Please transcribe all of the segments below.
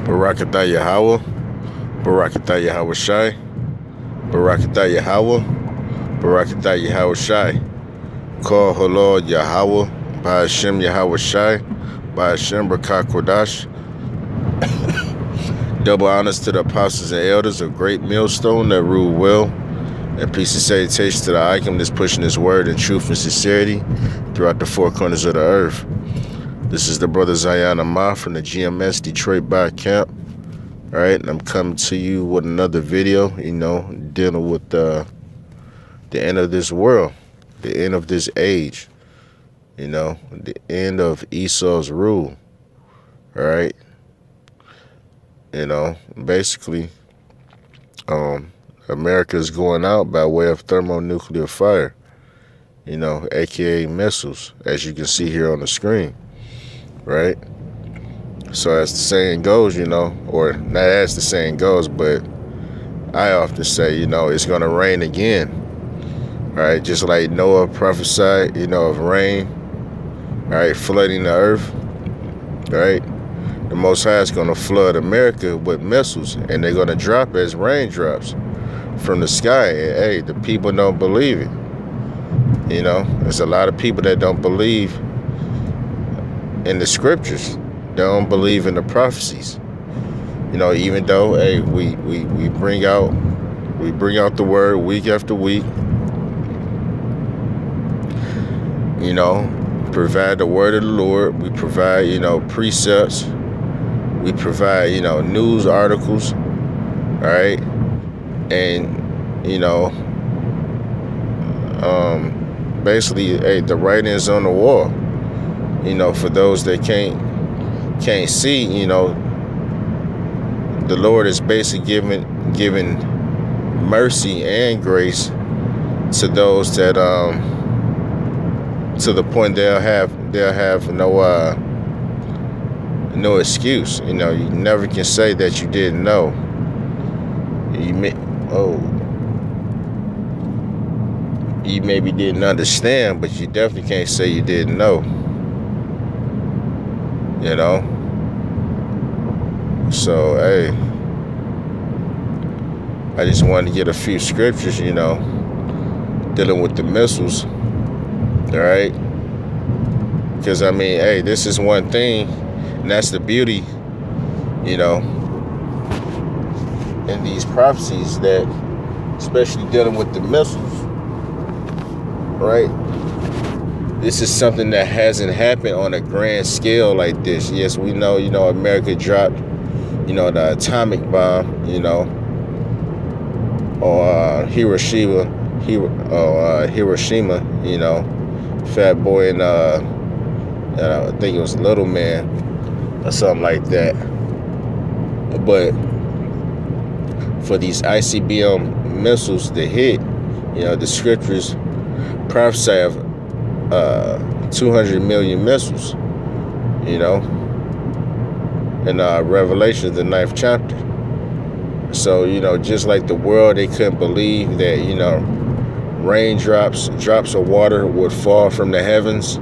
Barakatah Yahweh, Barakatah Yahweh Shai, Barakatah Yahweh, Barakatah Yahweh Shai. Call Halal Yahweh, Ba'ashem Yahweh Shai, Ba'ashem Barakah Kodash. Double honors to the apostles and elders of Great Millstone that rule well, and peace and salutation to the icon that's pushing his word in truth and sincerity throughout the four corners of the earth. This is the brother Zion Amah from the GMS Detroit Bar Camp. All right, and I'm coming to you with another video, dealing with the end of this world, the end of this age, the end of Esau's rule. All right, basically, America is going out by way of thermonuclear fire, aka missiles, as you can see here on the screen, right? So as the saying goes, or not as the saying goes, but I often say, it's going to rain again, right? Just like Noah prophesied, of rain, right, flooding the earth, right? The Most High is going to flood America with missiles, and they're going to drop as raindrops from the sky. And hey, the people don't believe it. There's a lot of people that don't believe in the scriptures. They don't believe in the prophecies. Even though, hey, we bring out the word week after week. Provide the word of the Lord. We provide, precepts. We provide, news articles. All right. And, basically, hey, the writing's on the wall. For those that can't see, the Lord is basically giving mercy and grace to those that to the point they'll have no excuse. You never can say that you didn't know. You maybe didn't understand, but you definitely can't say you didn't know. So, hey, I just wanted to get a few scriptures, dealing with the missiles, all right? Because, hey, this is one thing, and that's the beauty, in these prophecies, that, especially dealing with the missiles, right? This is something that hasn't happened on a grand scale like this. Yes, we know, America dropped, the atomic bomb, or Hiroshima, Fat Boy and I think it was Little Man or something like that. But for these ICBM missiles to hit, the scriptures prophesy of 200 million missiles, in Revelation, the 9th chapter. So, just like the world, they couldn't believe that, drops of water would fall from the heavens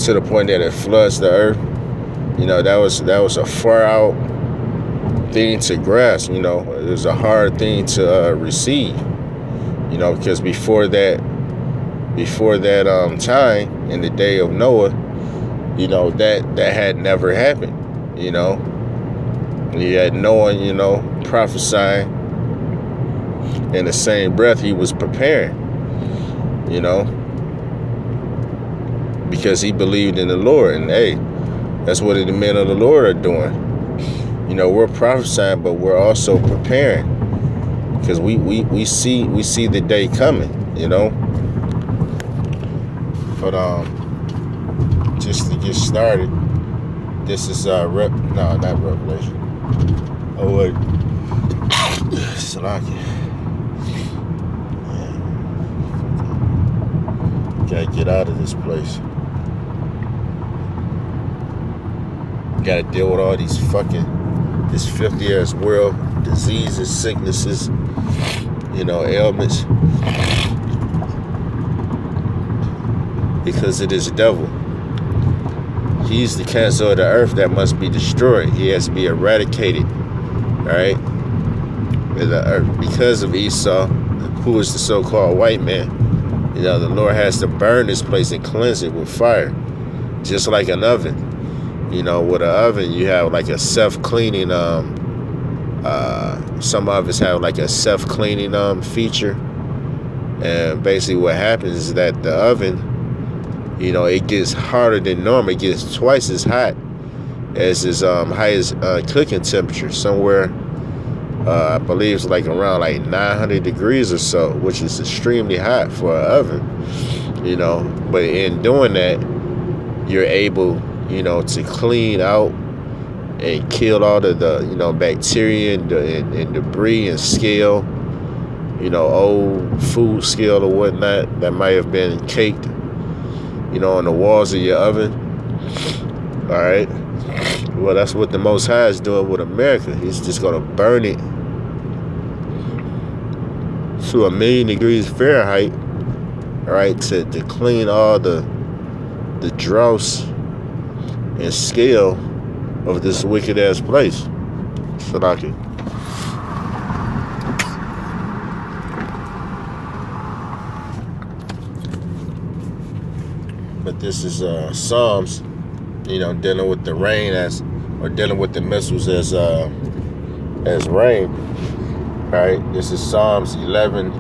to the point that it floods the earth. That was a far out thing to grasp. It was a hard thing to receive. Because before that time, in the day of Noah, that had never happened. You had Noah, prophesying. In the same breath, he was preparing, because he believed in the Lord. And hey, that's what the men of the Lord are doing. We're prophesying, but we're also preparing, because we see the day coming, But just to get started, this is not Revelation. Oh wait, Salaki. Gotta get out of this place. Gotta deal with all these this filthy ass world, diseases, sicknesses, ailments, because it is the devil. He's the cancer of the earth that must be destroyed. He has to be eradicated, right? Because of Esau, who is the so-called white man. The Lord has to burn this place and cleanse it with fire, just like an oven. With an oven, you have like a self-cleaning. Some ovens have like a self-cleaning feature, and basically what happens is that the oven, it gets hotter than normal. It gets twice as hot as its highest cooking temperature, somewhere. I believe it's like around like 900 degrees or so, which is extremely hot for an oven, But in doing that, you're able, to clean out and kill all of the, bacteria and debris and scale, old food scale or whatnot that might have been caked, on the walls of your oven. All right. Well, that's what the Most High is doing with America. He's just going to burn it to 1,000,000 degrees Fahrenheit, all right, to clean all the dross and scale of this wicked ass place. Salaki. But this is Psalms, dealing with the rain or dealing with the missiles as rain. Right? This is Psalms 11.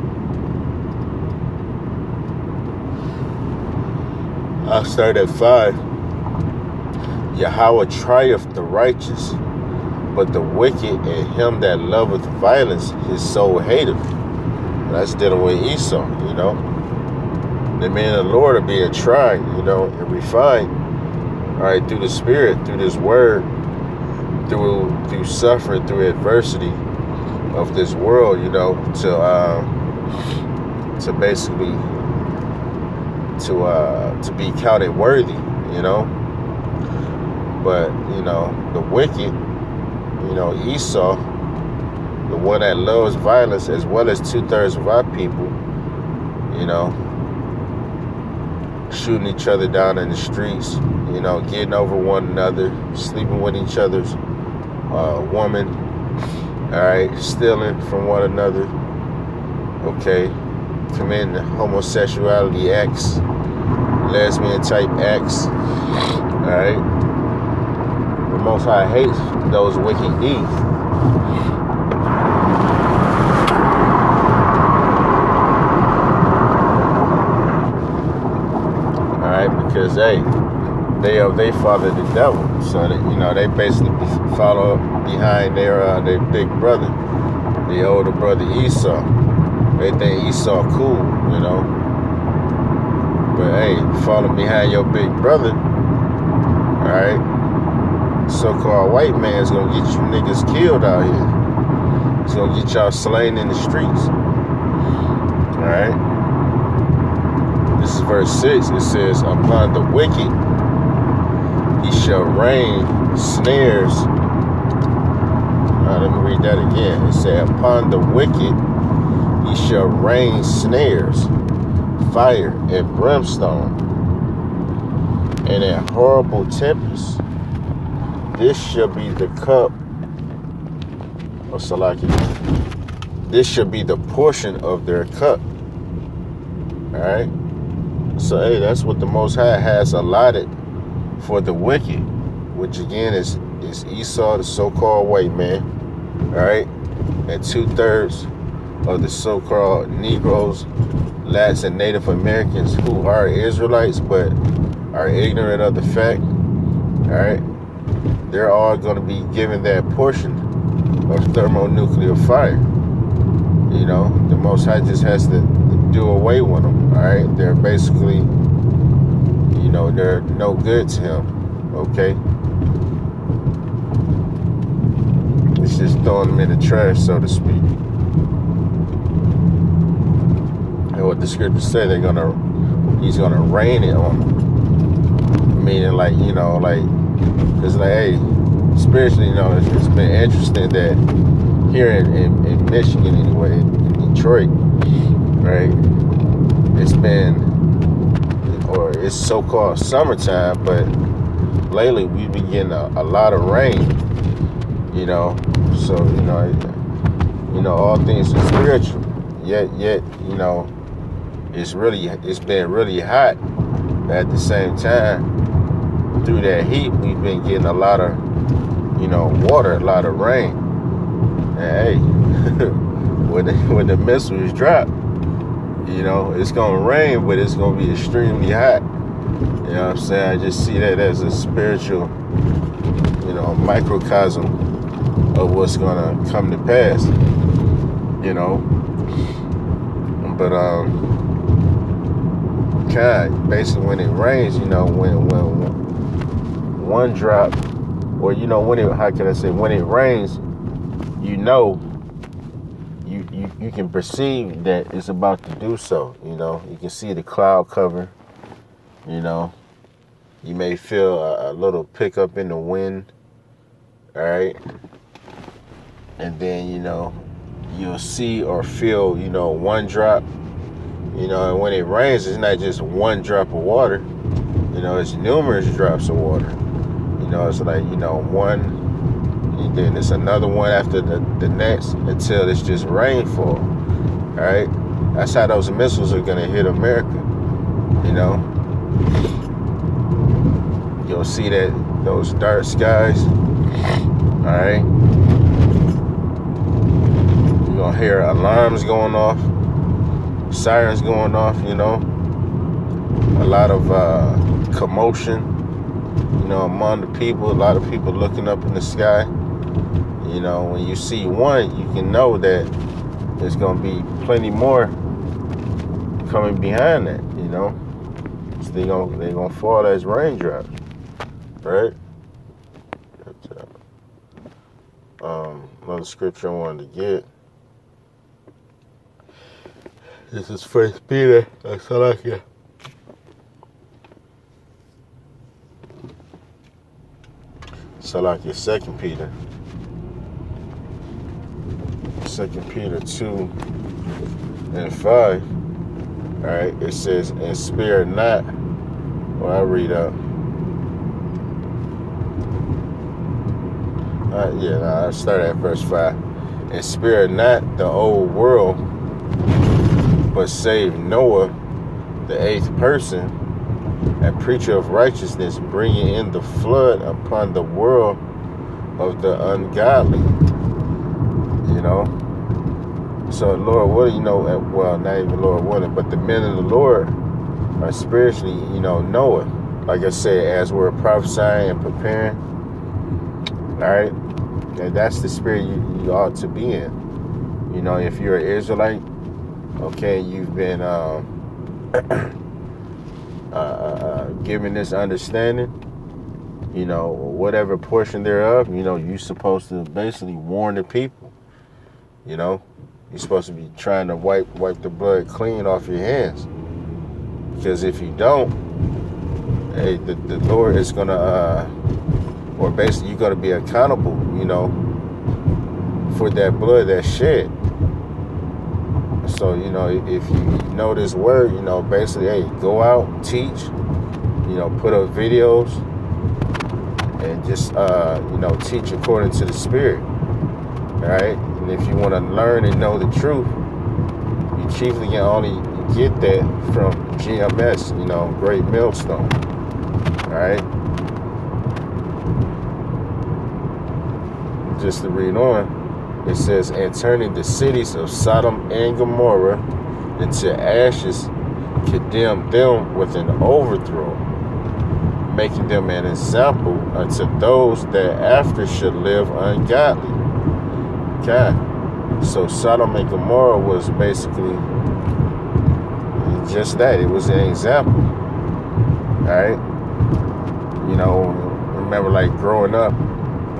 I'll start at 5. Yahweh triumpheth the righteous, but the wicked and him that loveth violence, his soul hateth. That's dealing with Esau, The men of the Lord are being tried, and refined, all right, through the Spirit, through this word, through suffering, through adversity of this world, to basically to be counted worthy, But the wicked, Esau, the one that loves violence, as well as 2/3 of our people, shooting each other down in the streets, getting over one another, sleeping with each other's woman, all right, stealing from one another, okay, committing homosexuality acts, lesbian type acts, all right. The Most High hates those wicked deeds. Because they father the devil, so that they basically follow behind their big brother, the older brother Esau. They think Esau cool, But hey, follow behind your big brother, all right? So-called white man's gonna get you niggas killed out here. He's gonna get y'all slain in the streets, all right? This is verse 6. It says, upon the wicked he shall rain snares. Let me read that again. It said, upon the wicked he shall rain snares, fire and brimstone, and a horrible tempest. This shall be the cup of Salaki. This shall be the portion of their cup. All right. So, hey, that's what the Most High has allotted for the wicked, which again is Esau, the so-called white man, all right, and 2/3 of the so-called Negroes, Blacks, and Native Americans who are Israelites but are ignorant of the fact, all right, they're all going to be given that portion of thermonuclear fire. The Most High just has to do away with them, all right? They're basically, they're no good to him, okay? It's just throwing them in the trash, so to speak. And what the scriptures say, he's gonna rain it on them. Meaning, because hey, spiritually, it's been interesting that here in Michigan anyway, in Detroit, right? It's so-called summertime, but lately we've been getting a lot of rain, you know. So, all things are spiritual. Yet, you know, it's been really hot. But at the same time, through that heat, we've been getting a lot of, water, a lot of rain. And hey, when the missiles drop, it's gonna rain, but it's gonna be extremely hot. You know what I'm saying? I just see that as a spiritual, microcosm of what's gonna come to pass. But basically when it rains, when one drop, or when it rains, you can perceive that it's about to do so. You can see the cloud cover. You may feel a little pickup in the wind. All right, and then you'll see or feel one drop. And when it rains, it's not just one drop of water. It's numerous drops of water. It's like one, and then it's another one after the next until it's just rainfall. All right, that's how those missiles are gonna hit America. You'll see those dark skies. All right, you're gonna hear alarms going off, sirens going off. A lot of commotion. Among the people, a lot of people looking up in the sky. When you see one, you can know that there's gonna be plenty more coming behind that. So they're gonna fall as raindrops, right? Another scripture I wanted to get. This is 1 Peter. Salakia. 2 Peter. 2 Peter 2 and 5. Alright, it says, and spare not. Well, I'll read up. I'll start at verse 5. And spare not the old world, but save Noah, the 8th person, a preacher of righteousness, bringing in the flood upon the world of the ungodly. So Lord willing, well, not even Lord willing, but the men of the Lord are spiritually, Noah. Like I said, as we're prophesying and preparing, all right, and that's the spirit you ought to be in. If you're an Israelite, okay, you've been given this understanding, whatever portion thereof, you're supposed to basically warn the people. You're supposed to be trying to wipe the blood clean off your hands. Because if you don't, hey, the Lord is gonna, or basically you're gonna be accountable, for that blood that's shed. So, if you know this word, basically, hey, go out, teach, put up videos, and just, teach according to the Spirit. All right? And if you want to learn and know the truth, you chiefly can only get that from GMS, Great Millstone. All right? Just to read on. It says, and turning the cities of Sodom and Gomorrah into ashes, condemned them with an overthrow, making them an example unto those that after should live ungodly. Okay. So Sodom and Gomorrah was basically just that. It was an example. Alright? Remember like growing up,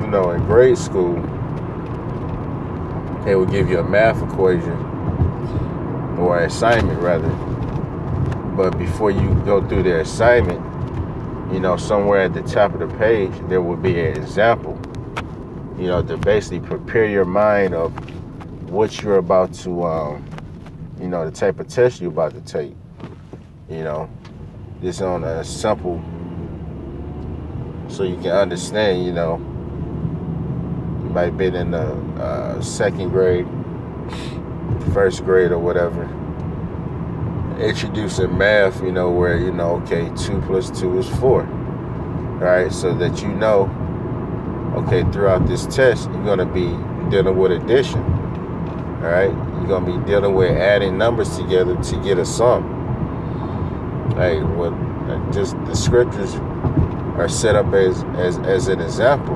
in grade school, they would give you a math equation, or an assignment rather. But before you go through the assignment, somewhere at the top of the page, there will be an example, to basically prepare your mind of what you're about to, the type of test you're about to take. Just on a simple so you can understand, you know, you might have been in the second grade, first grade or whatever, introducing math, you know, where, you know, okay, 2 plus 2 is 4, right? So that you know, okay, throughout this test, you're going to be dealing with addition, all right? You're going to be dealing with adding numbers together to get a sum. Hey, well, just the scriptures are set up as an example.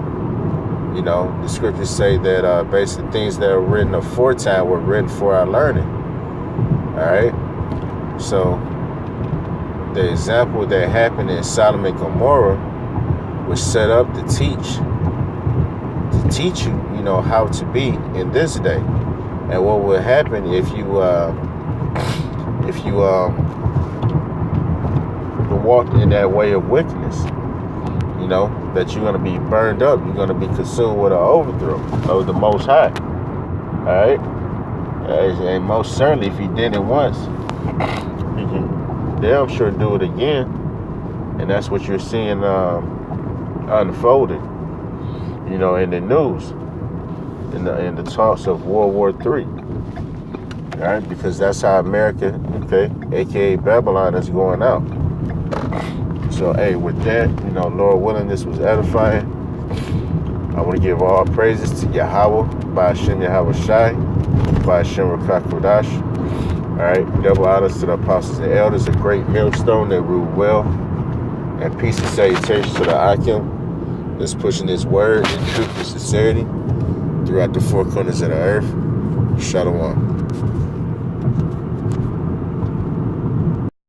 You know, the scriptures say that basically things that are written aforetime were written for our learning. All right? So the example that happened in Sodom and Gomorrah was set up to teach you, you know, how to be in this day. And what would happen if you walked in that way of wickedness, you know, that you're going to be burned up, you're going to be consumed with an overthrow of the Most High. All right? And most certainly, if he did it once, he can damn sure do it again. And that's what you're seeing unfolded, you know, in the news, in the talks of World War III. All right? Because that's how America, okay, aka Babylon, is going out. So, hey, with that, you know, Lord willing, this was edifying. I want to give all praises to Yahweh, by Hashem Yahweh Shai, by Hashem Rakah Kodash. All right, double honors to the apostles and elders, a great millstone that rule well, and peace and salutations to the Akim that's pushing his word in truth and sincerity throughout the four corners of the earth. Shalom.